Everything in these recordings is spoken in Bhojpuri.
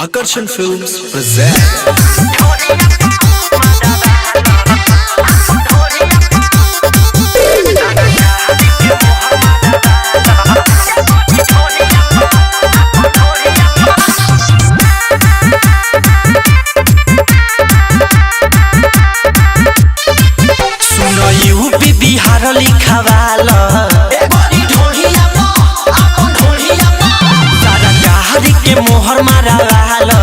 Akarshan Films present UP Bihar लिखवाला सारा गाड़ी के मोहर मारावाला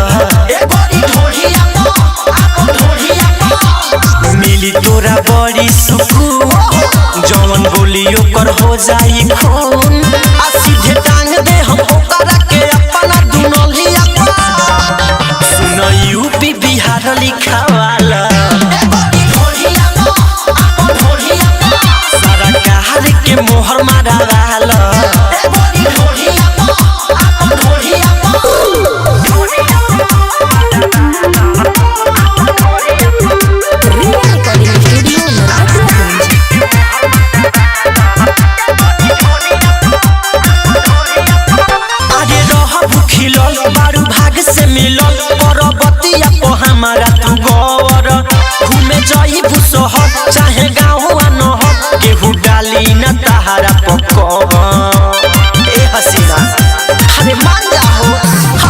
मिली तोरा बड़ी सुकून जवन बोलियो कर हो जाई खून आ सीधे टांग दे हम ओकरा के अपना दुनलिया सुन यूपी बिहार लिखवाला के मोहर मारावाला अरे रह भूखिलल बारू भाग से मिलल परबतिया को हमारा तू गौर घूमे जाई भूसहर चाहे गाँव नहर केहू डाली न तहारा पकवा ए हसीना अरे मान जाओ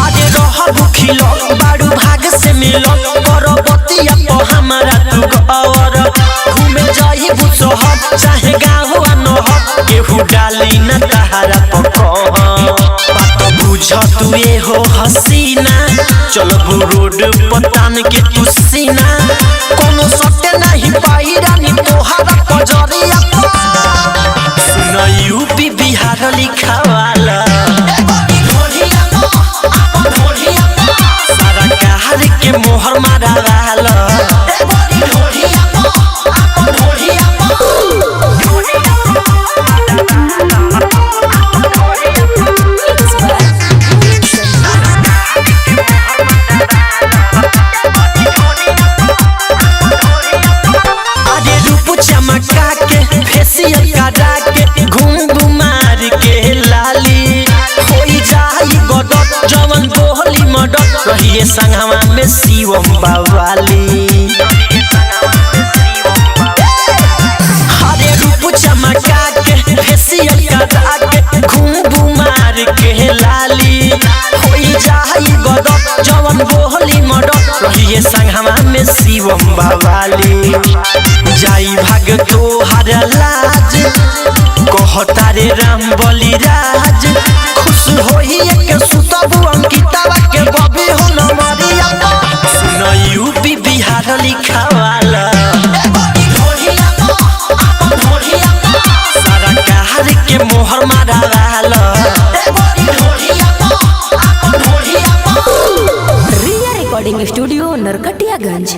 अरे रह भूखिलल बारू भाग से मिलल परबतिया को हमारा तू गौर घूमे जाई भूसहर चाहे गाँव नहर केहू डाली न तहारा पकवा बुझ तू ये हो हसीना चलबू रोड पतान के तू सीना कोनो सटे नहीं पाई रानी तोहारा पजरिया सुन यूपी बिहार लिखवाला सारा गाड़ी के मोहर मारावाला चमका के फेसियल करा के घूम मार के लाली होई जाई गदत जवन बोली मदत रहिए संगवा में शिवम बावाली हरे रूप चमका के फेसियल करा के घूम मार के लाली होई जाई गदत जवन बोली मदत रहिए संगवा में शिवम बावाली जाई भाग तो हर लाज कहता रे राम बलि राज खुश होई के सुतबू अंकितावा के बबी हो न मरिया सुन यूपी बिहार लिखवाला सारा गाड़ी के मोहर मारावाला रिया रिकॉर्डिंग स्टूडियो नरकटियागंज।